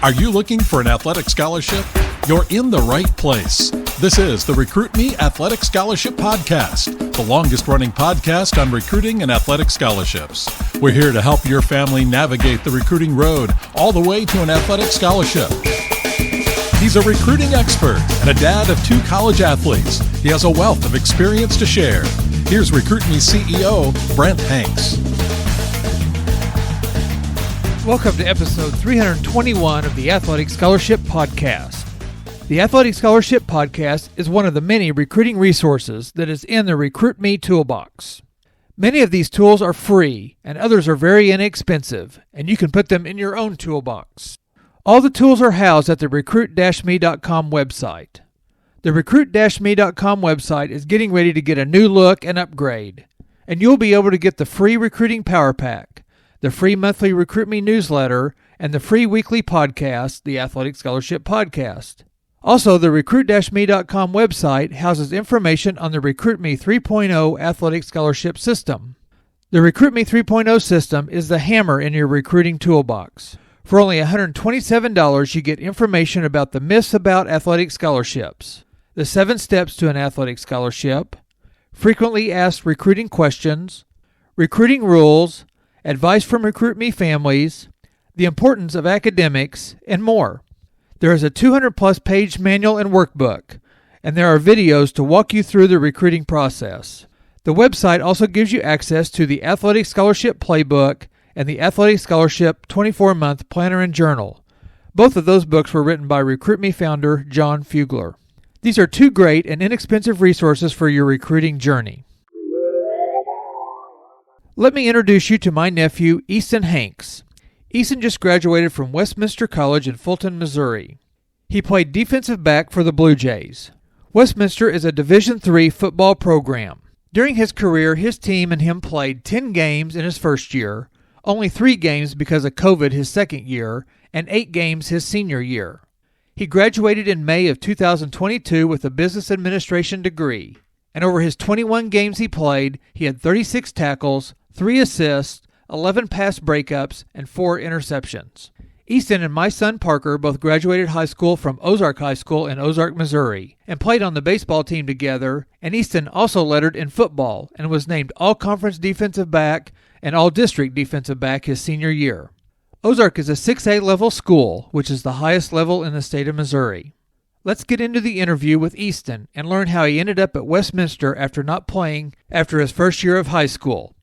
Are you looking for an athletic scholarship? You're in the right place. This is the Recruit Me Athletic Scholarship Podcast, the longest-running podcast on recruiting and athletic scholarships. We're here to help your family navigate the recruiting road all the way to an athletic scholarship. He's a recruiting expert and a dad of 2 college athletes. He has a wealth of experience to share. Here's Recruit Me CEO, Brent Hanks. Welcome to episode 321 of the Athletic Scholarship Podcast. The Athletic Scholarship Podcast is one of the many recruiting resources that is in the Recruit Me toolbox. Many of these tools are free, and others are very inexpensive, and you can put them in your own toolbox. All the tools are housed at the recruit-me.com website. The recruit-me.com website is getting ready to get a new look and upgrade, and you'll be able to get the free Recruiting Power Pack, the free monthly Recruit Me newsletter, and the free weekly podcast, the Athletic Scholarship Podcast. Also, the recruit-me.com website houses information on the Recruit Me 3.0 Athletic Scholarship System. The Recruit Me 3.0 system is the hammer in your recruiting toolbox. For only $127, you get information about the myths about athletic scholarships, the 7 steps to an athletic scholarship, frequently asked recruiting questions, recruiting rules, advice from Recruit Me families, the importance of academics, and more. There is a 200-plus page manual and workbook, and there are videos to walk you through the recruiting process. The website also gives you access to the Athletic Scholarship Playbook and the Athletic Scholarship 24-month Planner and Journal. Both of those books were written by Recruit Me founder John Fugler. These are 2 great and inexpensive resources for your recruiting journey. Let me introduce you to my nephew, Easton Hanks. Easton just graduated from Westminster College in Fulton, Missouri. He played defensive back for the Blue Jays. Westminster is a Division III football program. During his career, his team and him played 10 games in his first year, only 3 games because of COVID his second year, and 8 games his senior year. He graduated in May of 2022 with a business administration degree, and over his 21 games he played, he had 36 tackles, 3 assists, 11 pass breakups, and 4 interceptions. Easton and my son Parker both graduated high school from Ozark High School in Ozark, Missouri, and played on the baseball team together, and Easton also lettered in football and was named All-Conference Defensive Back and All-District Defensive Back his senior year. Ozark is a 6A level school, which is the highest level in the state of Missouri. Let's get into the interview with Easton and learn how he ended up at Westminster after not playing after his first year of high school.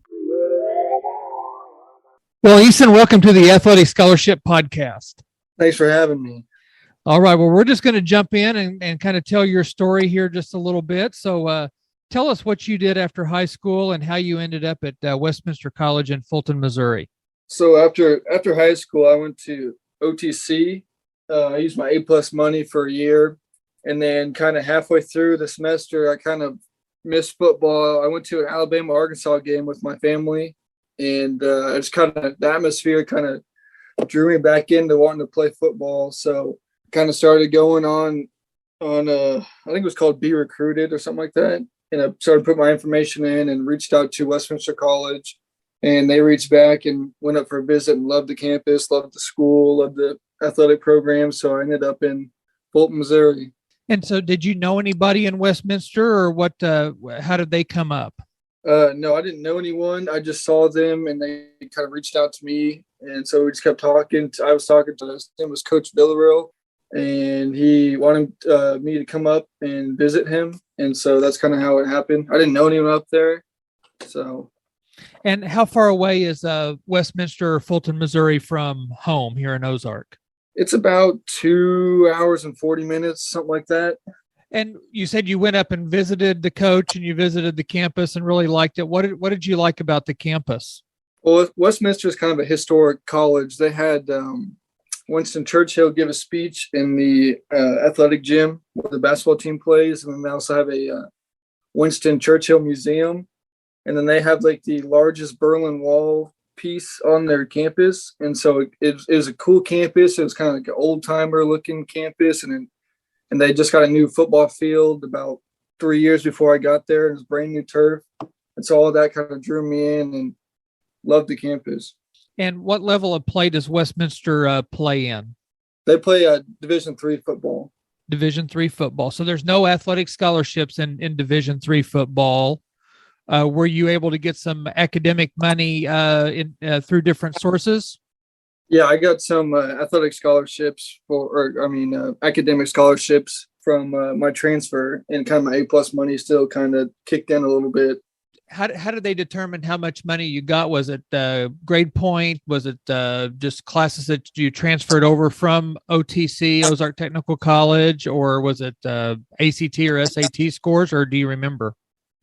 Well, Easton, welcome to the Athletic Scholarship Podcast. Thanks for having me. All right. Well, we're just going to jump in and kind of tell your story here just a little bit. So tell us what you did after high school and how you ended up at Westminster College in Fulton, Missouri. So after high school, I went to OTC. I used my A+ money for a year. And then kind of halfway through the semester, I kind of missed football. I went to an Alabama-Arkansas game with my family. And it's kind of the atmosphere kind of drew me back into wanting to play football. So kind of started going on I think it was called Be Recruited or something like that. And I started putting my information in and reached out to Westminster College. And they reached back and went up for a visit and loved the campus, loved the school, loved the athletic program. So I ended up in Fulton, Missouri. And so did you know anybody in Westminster or what? How did they come up? No, I didn't know anyone. I just saw them and they kind of reached out to me. And so we just kept talking. I was talking to his name was Coach Villarreal, and he wanted me to come up and visit him. And so that's kind of how it happened. I didn't know anyone up there. So. And how far away is Westminster, Fulton, Missouri from home here in Ozark? It's about 2 hours and 40 minutes, something like that. And you said you went up and visited the coach and you visited the campus and really liked it. What did you like about the campus? Well, Westminster is kind of a historic college. They had Winston Churchill give a speech in the athletic gym where the basketball team plays. And then they also have a Winston Churchill Museum. And then they have like the largest Berlin Wall piece on their campus. And so it was a cool campus. It was kind of like an old timer looking campus. And they just got a new football field about 3 years before I got there. It was brand new turf. And so all of that kind of drew me in and loved the campus. And what level of play does Westminster play in? They play Division III football. Division III football. So there's no athletic scholarships in Division III football. Were you able to get some academic money through different sources? Yeah, I got some athletic scholarships academic scholarships from my transfer, and kind of my A+ money still kind of kicked in a little bit. How did they determine how much money you got? Was it grade point? Was it just classes that you transferred over from OTC, Ozark Technical College, or was it ACT or SAT scores, or do you remember?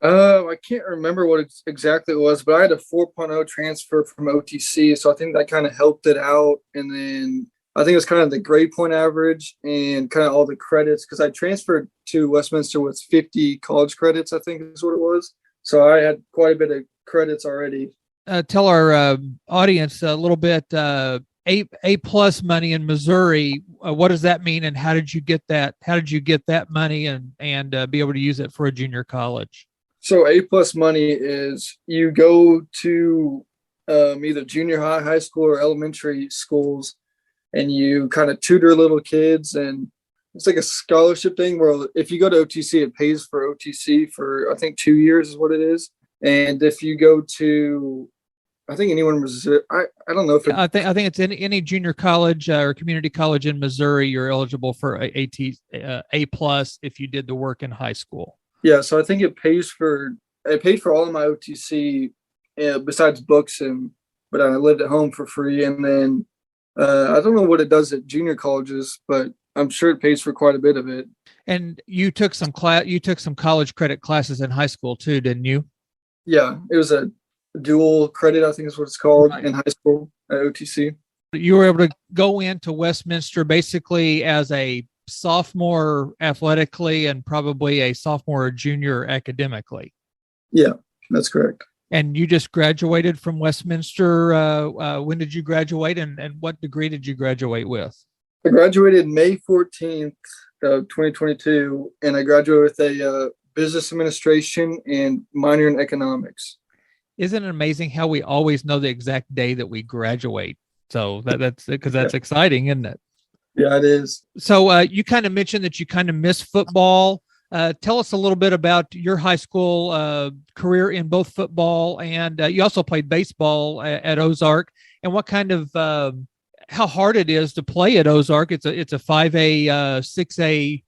I can't remember what exactly it was, but I had a 4.0 transfer from OTC, so I think that kind of helped it out. And then I think it was kind of the grade point average and kind of all the credits, because I transferred to Westminster with 50 college credits, I think is what it was. So I had quite a bit of credits already. Tell our audience a little bit. A+ money in Missouri. What does that mean, and how did you get that? How did you get that money and be able to use it for a junior college? So A+ money is you go to either junior high school, or elementary schools, and you kind of tutor little kids, and it's like a scholarship thing where if you go to OTC, it pays for OTC for, I think, 2 years is what it is. And if you go to, I think anyone in Missouri, I don't know if I think it's any junior college or community college in Missouri, you're eligible for A+ if you did the work in high school. Yeah, so I think it paid for all of my OTC besides books, but I lived at home for free. And then I don't know what it does at junior colleges, but I'm sure it pays for quite a bit of it. And you took some college credit classes in high school too, didn't you? Yeah, it was a dual credit, I think is what it's called, right, in high school at OTC. You were able to go into Westminster basically as a sophomore athletically and probably a sophomore or junior academically. Yeah, that's correct. And you just graduated from Westminster. When did you graduate, and what degree did you graduate with? I graduated May 14th of 2022, and I graduated with a business administration and minor in economics. Isn't it amazing how we always know the exact day that we graduate? So that's because that's exciting, isn't it? Yeah, it is. So you kind of mentioned that you kind of miss football. Tell us a little bit about your high school career in both football and you also played baseball at Ozark, and what kind of how hard it is to play at Ozark. It's a 5A, 6A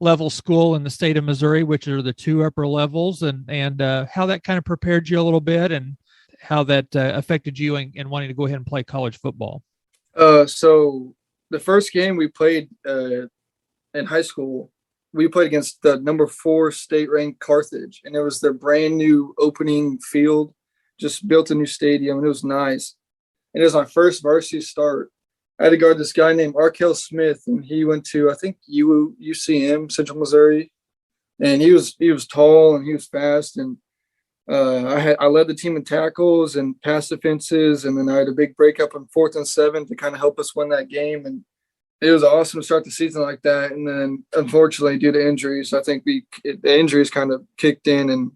level school in the state of Missouri, which are the two upper levels, and how that kind of prepared you a little bit, and how that affected you in wanting to go ahead and play college football. So the first game we played in high school, we played against the number 4 state ranked Carthage, and it was their brand new opening field, just built a new stadium, and it was nice. And it was my first varsity start. I had to guard this guy named Arkell Smith, and he went to, I think, UCM, Central Missouri. And he was tall and he was fast. And I led the team in tackles and pass defenses, and then I had a big breakup on 4th and 7 to kind of help us win that game. And it was awesome to start the season like that. And then, unfortunately, due to injuries, I think the injuries kind of kicked in, and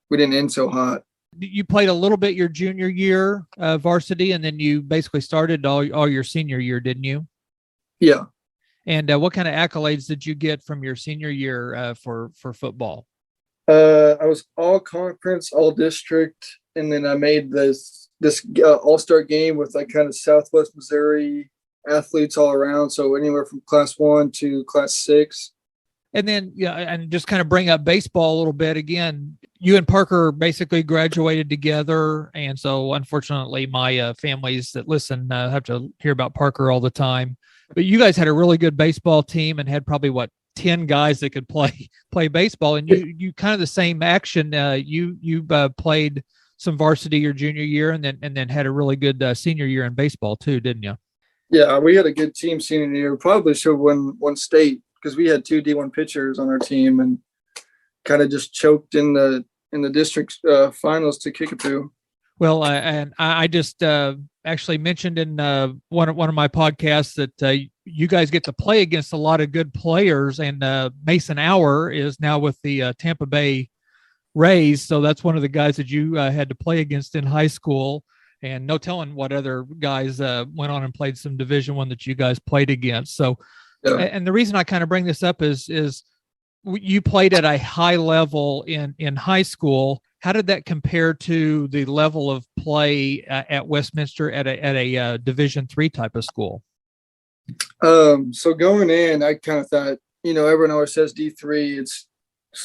we didn't end so hot. You played a little bit your junior year varsity, and then you basically started all your senior year, didn't you? Yeah. And what kind of accolades did you get from your senior year for football? I was all conference, all district, and then I made this all-star game with like kind of Southwest Missouri athletes all around. So anywhere from class 1 to class 6. And then, and just kind of bring up baseball a little bit again. You and Parker basically graduated together, and so unfortunately, my families that listen have to hear about Parker all the time. But you guys had a really good baseball team and had probably 10 guys that could play baseball, and you kind of the same action. You played some varsity your junior year, and then had a really good senior year in baseball too, didn't you? Yeah, we had a good team senior year. Probably should have won one state, because we had 2 D1 pitchers on our team and kind of just choked in the district finals to Kickapoo. Well, and I just actually mentioned in one of my podcasts that you guys get to play against a lot of good players, and Mason Hour is now with the Tampa Bay Rays, so that's one of the guys that you had to play against in high school. and no telling what other guys went on and played some Division I that you guys played against. So, Yeah. and the reason I kind of bring this up is you played at a high level in high school. How did that compare to the level of play at Westminster at a Division III type of school? So going in, I kind of thought, everyone always says D3, it's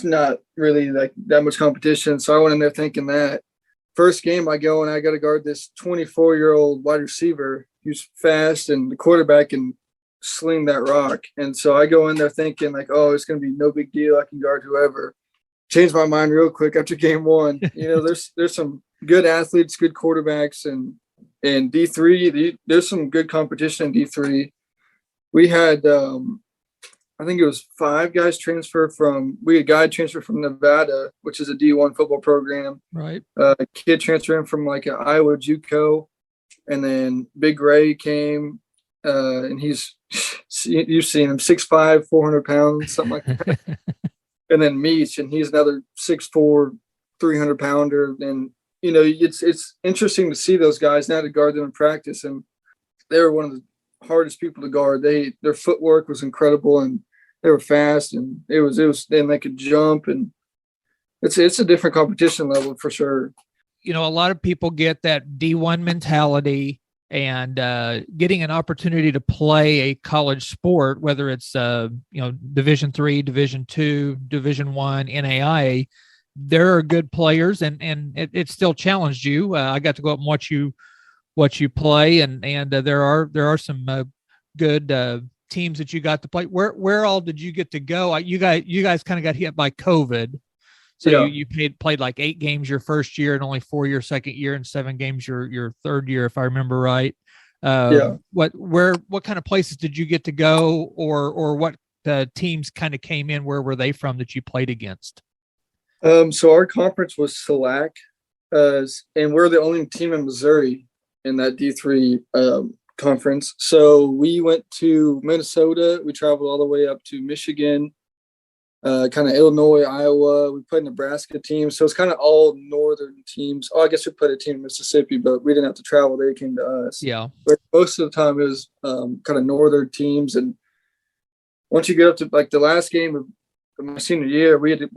not really like that much competition. So I went in there thinking that. First game I go and I got to guard this 24-year-old wide receiver who's fast, and the quarterback can sling that rock. And so I go in there thinking like, oh, it's going to be no big deal. I can guard whoever. Changed my mind real quick after game one. There's some good athletes, good quarterbacks, and in D3, there's some good competition in D3. We had, I think it was 5 guys we had a guy transfer from Nevada, which is a D1 football program. Right. A kid transferring from like an Iowa JUCO, and then Big Ray came, and you've seen him, 6'5", 400 pounds, something like that. And then Meach, and he's another 6'4", 300 pounder. And, it's interesting to see those guys now to guard them in practice. And they were one of the hardest people to guard. Their footwork was incredible, and they were fast, and it was, and they could jump, and it's a different competition level for sure. A lot of people get that D1 mentality, and getting an opportunity to play a college sport, whether it's Division III, Division II, Division I, NAIA, there are good players, and it still challenged you. I got to go up and watch you play, and there are some good teams that you got to play. Where all did you get to go? You guys kind of got hit by COVID. So yeah. you played like 8 games your first year and only 4 your second year, and 7 games your third year, if I remember right. What kind of places did you get to go, or what teams kind of came in? Where were they from that you played against? So our conference was SELAC, and we're the only team in Missouri in that D3 conference. So we went to Minnesota. We traveled all the way up to Michigan, kind of Illinois, Iowa. We played Nebraska teams. So it's kind of all northern teams. Oh, I guess we played a team in Mississippi, but we didn't have to travel. They came to us. Yeah. But most of the time it was kind of northern teams. And once you get up to like the last game of my senior year, it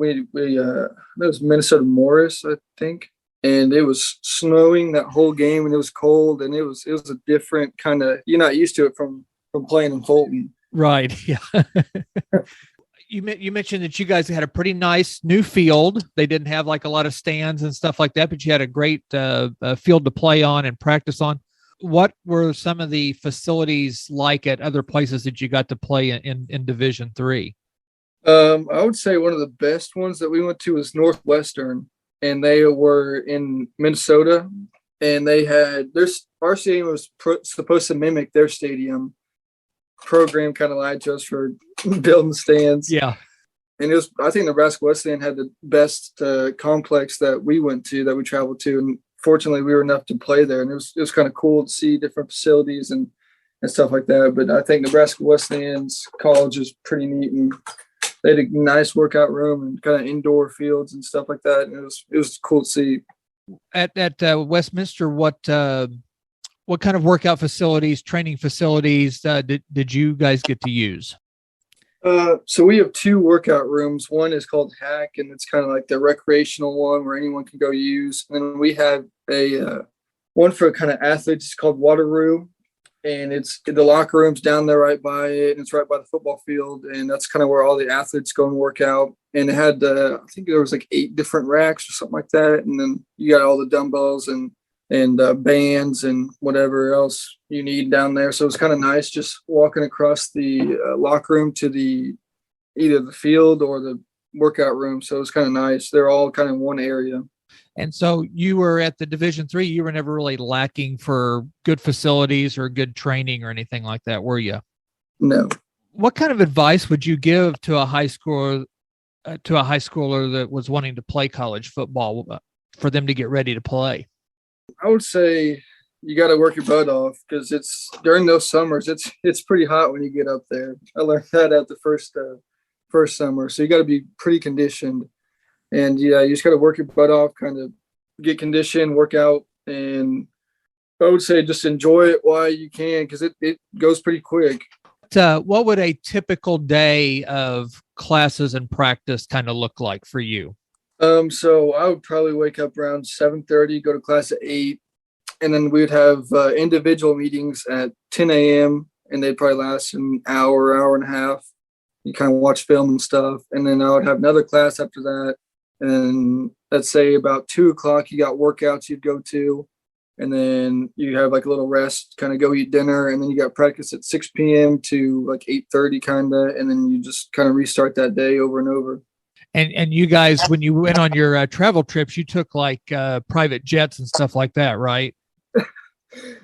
was Minnesota Morris, I think. And it was snowing that whole game, and it was cold, and it was a different kind of, you're not used to it from playing in Fulton. Right. Yeah. You mentioned that you guys had a pretty nice new field. They didn't have like a lot of stands and stuff like that, but you had a great field to play on and practice on. What were some of the facilities like at other places that you got to play in Division III? I would say one of the best ones that we went to was Northwestern, and they were in Minnesota, and they had our stadium was supposed to mimic their stadium. Program kind of lied to us for building stands. Yeah. And I think Nebraska Wesleyan had the best complex that we traveled to. And fortunately we were enough to play there. And it was kind of cool to see different facilities and stuff like that. But I think Nebraska Wesleyan's college is pretty neat, and they had a nice workout room and kind of indoor fields and stuff like that. And it was cool to see. At Westminster, what kind of workout facilities, training facilities did you guys get to use? So we have 2 workout rooms. One is called Hack, and it's kind of like the recreational one where anyone can go use. And then we have a one for kind of athletes. It's called Water Room, and it's the locker room's down there right by it, and it's right by the football field, and that's kind of where all the athletes go and work out. And it had I think there was like 8 different racks or something like that, and then you got all the dumbbells and bands and whatever else you need down there. So it's kind of nice just walking across the locker room to either the field or the workout room. So it's kind of nice. They're all kind of in one area. And so you were at the Division III. You were never really lacking for good facilities or good training or anything like that, were you? No. What kind of advice would you give to a high schooler that was wanting to play college football for them to get ready to play? I would say you got to work your butt off, because it's during those summers, it's pretty hot when you get up there. I learned that at the first summer. So you got to be pretty conditioned, and yeah, you just got to work your butt off, kind of get conditioned, work out, and I would say just enjoy it while you can, because it goes pretty quick. What would a typical day of classes and practice kind of look like for you? So I would probably wake up around 7:30, go to class at 8, and then we would have individual meetings at 10 a.m. and they'd probably last an hour, hour and a half. You kind of watch film and stuff, and then I would have another class after that. And let's say about 2 o'clock, you got workouts you'd go to, and then you have like a little rest, kind of go eat dinner, and then you got practice at 6 p.m. to like 8:30 kind of, and then you just kind of restart that day over and over. And you guys, when you went on your travel trips, you took like private jets and stuff like that, right?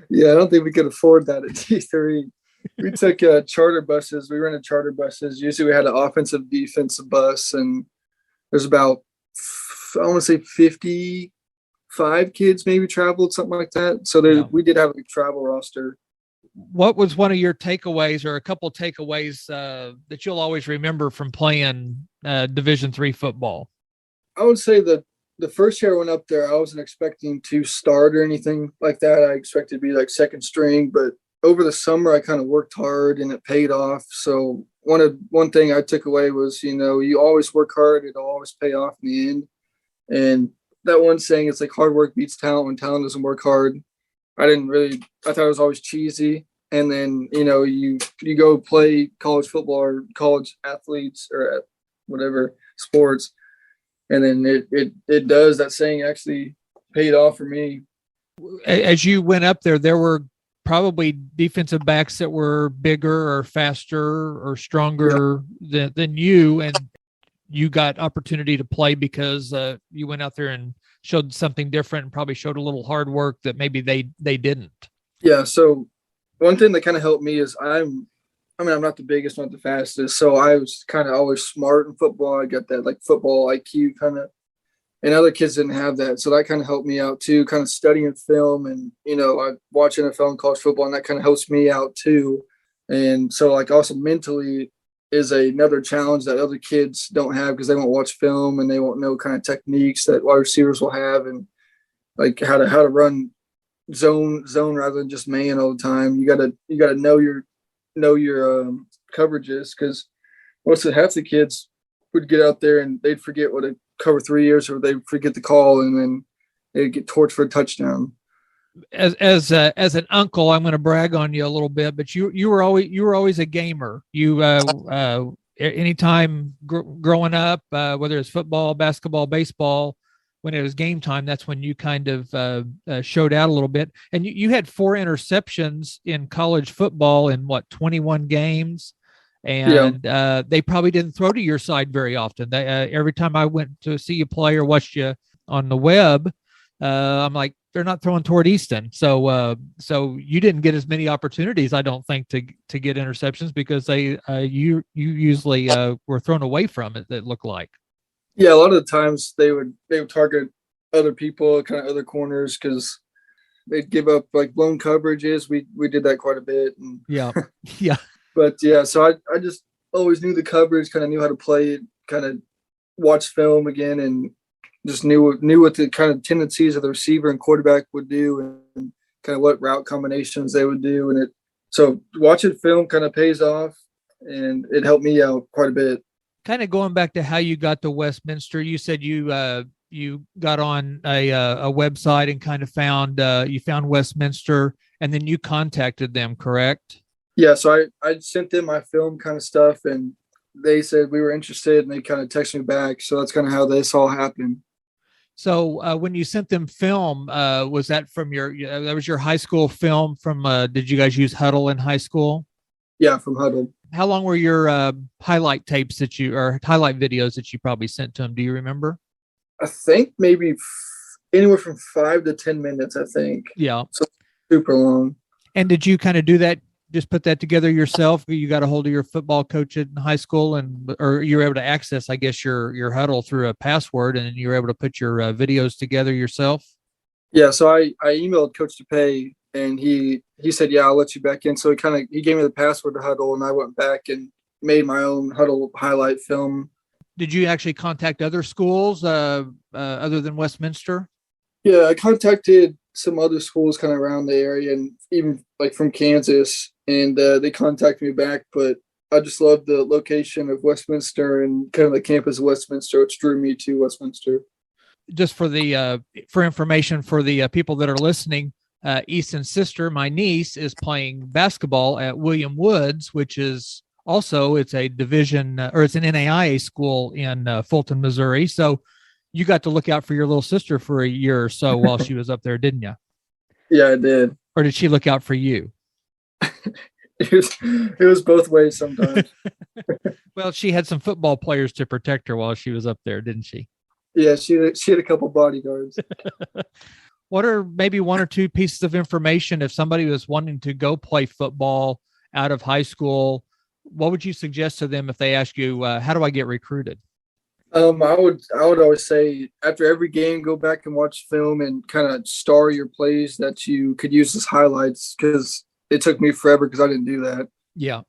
Yeah, I don't think we could afford that at D3. We took charter buses. We rented charter buses. Usually we had an offensive, defensive bus, and there's about, I want to say 55 kids maybe traveled, something like that. So we did have a travel roster. What was one of your takeaways, or a couple takeaways that you'll always remember from playing Division III football? I would say that the first year I went up there, I wasn't expecting to start or anything like that. I expected to be like second string, but over the summer I kind of worked hard and it paid off. So one thing I took away was, you always work hard, it'll always pay off in the end. And that one saying, it's like hard work beats talent when talent doesn't work hard. I thought it was always cheesy. And then, you go play college football or college athletes or whatever sports. And then it does, that saying actually paid off for me. As you went up there were probably defensive backs that were bigger or faster or stronger than you. And you got opportunity to play because you went out there and showed something different and probably showed a little hard work that maybe they didn't. Yeah. So one thing that kind of helped me is I'm not the biggest, not the fastest. So I was kind of always smart in football. I got that like football IQ kind of, and other kids didn't have that. So that kind of helped me out too, kind of studying film, and, I watch NFL and college football, and that kind of helps me out too. And so like also mentally is another challenge that other kids don't have, because they won't watch film and they won't know kind of techniques that wide receivers will have, and like how to run zone rather than just man all the time. You gotta know your coverages, because half the kids would get out there and they'd forget what a cover 3 is, or they'd forget the call, and then they'd get torched for a touchdown. As an uncle, I'm going to brag on you a little bit, but you were always a gamer. You anytime growing up, whether it's football, basketball, baseball, when it was game time, that's when you kind of showed out a little bit. And you had 4 interceptions in college football in 21 games, and they probably didn't throw to your side very often. Every time I went to see you play or watched you on the web, I'm like, they're not throwing toward Easton. So you didn't get as many opportunities, I don't think, to get interceptions, because you usually were thrown away from it. It looked like. Yeah, a lot of the times they would target other people, kind of other corners, because they'd give up like blown coverages. We did that quite a bit. And yeah. But yeah, so I just always knew the coverage, kind of knew how to play it, kind of watched film again, and just knew what the kind of tendencies of the receiver and quarterback would do, and kind of what route combinations they would do. And so watching film kind of pays off, and it helped me out quite a bit. Kind of going back to how you got to Westminster, you said you got on a website and kind of found Westminster, and then you contacted them, correct? Yeah, so I sent them my film kind of stuff, and they said we were interested, and they kind of texted me back. So that's kind of how this all happened. So when you sent them film, was that from that was your high school film from, did you guys use Huddle in high school? Yeah, from Huddle. How long were your highlight tapes or highlight videos that you probably sent to them? Do you remember? I think maybe anywhere from 5 to 10 minutes, I think. Yeah. So super long. And did you kind of do that, just put that together yourself? You got a hold of your football coach in high school, or you were able to access, I guess, your Huddle through a password, and you were able to put your videos together yourself? Yeah, so I emailed Coach DePay, and he said, yeah, I'll let you back in. So he gave me the password to Huddle, and I went back and made my own Huddle highlight film. Did you actually contact other schools other than Westminster? Yeah, I contacted some other schools kind of around the area, and even like from Kansas, and they contacted me back. But I just love the location of Westminster and kind of the campus of Westminster, which drew me to Westminster. Just for the for information for the people that are listening, Easton's sister, my niece, is playing basketball at William Woods, which is also, it's a division or it's an NAIA school in Fulton, Missouri. So you got to look out for your little sister for a year or so while she was up there, didn't you? Yeah, I did. Or did she look out for you? It was both ways sometimes. Well, she had some football players to protect her while she was up there, didn't she? Yeah, she had a couple bodyguards. What are maybe one or two pieces of information if somebody was wanting to go play football out of high school? What would you suggest to them if they ask you, how do I get recruited? I would always say after every game, go back and watch film and kind of star your plays that you could use as highlights, because it took me forever because I didn't do that. Yeah.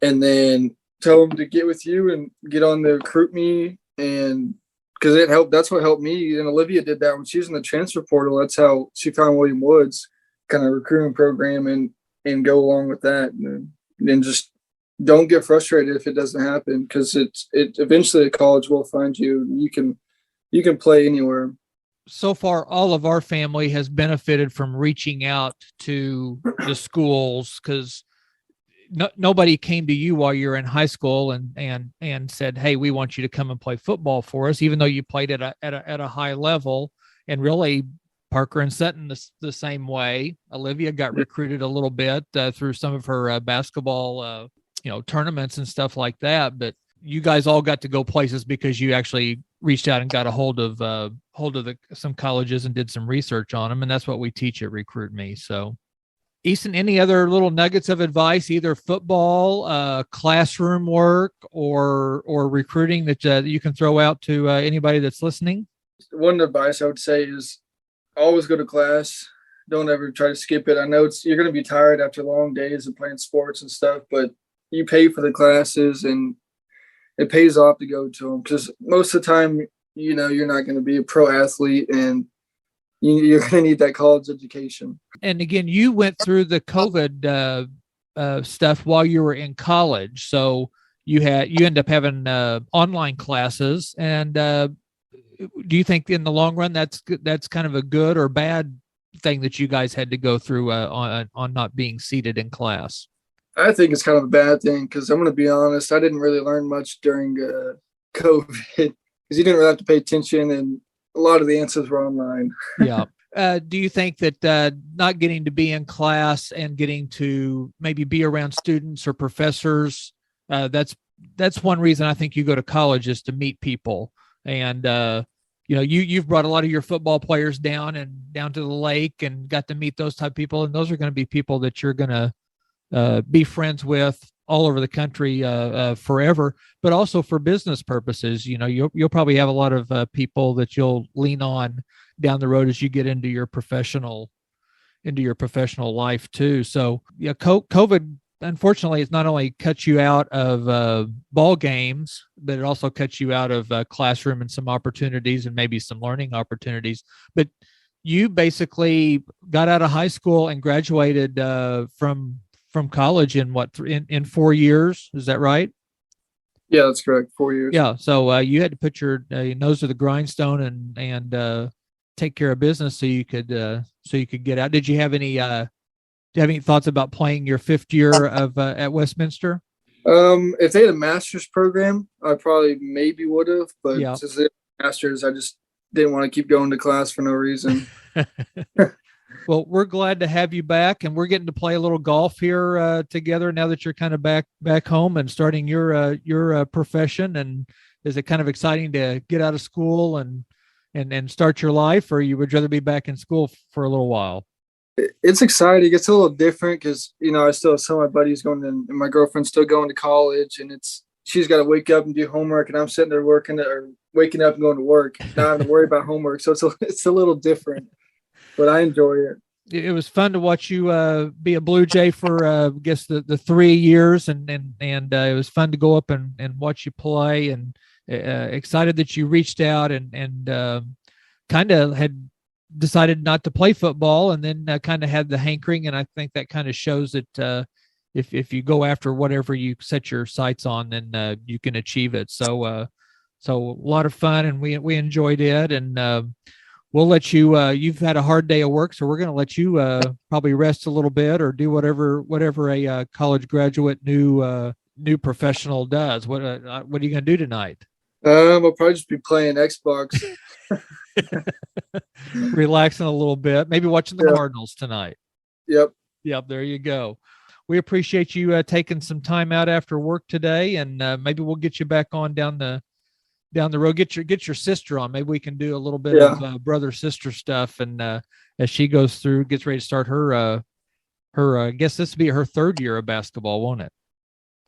And then tell them to get with you and get on the recruit me, and because it helped. That's what helped me. And Olivia did that when she was in the transfer portal. That's how she found William Woods kind of recruiting program, and go along with that. And then just don't get frustrated if it doesn't happen, because it eventually a college will find you. You can play anywhere. So far, all of our family has benefited from reaching out to the schools, because nobody came to you while you're in high school and said, "Hey, we want you to come and play football for us," even though you played at a high level. And really, Parker and Sutton the same way. Olivia got recruited a little bit through some of her basketball, tournaments and stuff like that. But you guys all got to go places because you actually reached out and got a hold of some colleges and did some research on them, and that's what we teach at Recruit Me. So, Easton, any other little nuggets of advice, either football, classroom work, or recruiting that you can throw out to anybody that's listening? One advice I would say is always go to class. Don't ever try to skip it. I know you're going to be tired after long days of playing sports and stuff, but you pay for the classes and it pays off to go to them, because most of the time, you're not going to be a pro athlete, and you're going to need that college education. And again, you went through the COVID stuff while you were in college. So you end up having online classes. And do you think in the long run, that's kind of a good or bad thing that you guys had to go through on not being seated in class? I think it's kind of a bad thing, because I'm going to be honest, I didn't really learn much during COVID, because you didn't really have to pay attention, and a lot of the answers were online. Yeah. Do you think that not getting to be in class and getting to maybe be around students or professors, that's one reason I think you go to college, is to meet people. And you've brought a lot of your football players down to the lake and got to meet those type of people, and those are going to be people that you're going to be friends with all over the country forever, but also for business purposes. You'll probably have a lot of people that you'll lean on down the road as you get into your professional life too. So yeah, COVID unfortunately has not only cut you out of ball games, but it also cuts you out of classroom and some opportunities and maybe some learning opportunities. But you basically got out of high school and graduated from college in 4 years. Is that right? Yeah, that's correct. 4 years. Yeah. So you had to put your nose to the grindstone and take care of business so you could get out. Did you have any thoughts about playing your fifth year of at Westminster? If they had a master's program, I probably maybe would have, but Yeah. since they had a master's, I just didn't want to keep going to class for no reason. Well, we're glad to have you back, and we're getting to play a little golf here together now that you're kind of back home and starting your profession. And is it kind of exciting to get out of school and start your life, or you would rather be back in school for a little while? It's exciting. It's a little different because, I still have some of my buddies going and my girlfriend's still going to college, and she's got to wake up and do homework, and I'm sitting there waking up and going to work, not having to worry about homework. So it's a little different, but I enjoy it. It was fun to watch you be a Blue Jay for I guess the 3 years, and it was fun to go up and watch you play, and excited that you reached out and kind of had decided not to play football, and then kind of had the hankering. And I think that kind of shows that if you go after whatever you set your sights on, then you can achieve it. So a lot of fun, and we enjoyed it. And we'll let you. You've had a hard day of work, so we're going to let you probably rest a little bit or do whatever a college graduate new professional does. What are you going to do tonight? I'll probably just be playing Xbox. Relaxing a little bit, maybe watching the Cardinals tonight. Yep. There you go. We appreciate you taking some time out after work today, and maybe we'll get you back on down the road. Get your sister on. Maybe we can do a little bit of brother sister stuff, and as she gets ready to start her I guess this will be her third year of basketball, won't it?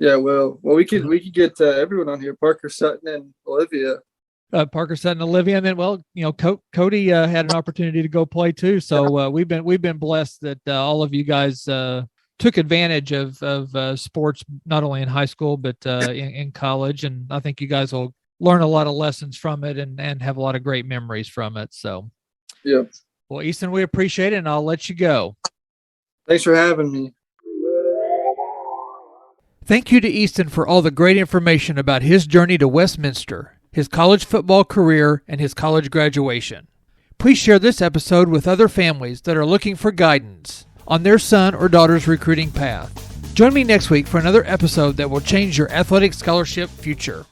Yeah, well, we could get everyone on here, Parker, Sutton, and Olivia. Parker, Sutton, Olivia, and then Cody had an opportunity to go play too. So we've been blessed that all of you guys took advantage of sports, not only in high school but in college, and I think you guys will learn a lot of lessons from it and have a lot of great memories from it. So, yep. Well, Easton, we appreciate it, and I'll let you go. Thanks for having me. Thank you to Easton for all the great information about his journey to Westminster, his college football career, and his college graduation. Please share this episode with other families that are looking for guidance on their son or daughter's recruiting path. Join me next week for another episode that will change your athletic scholarship future.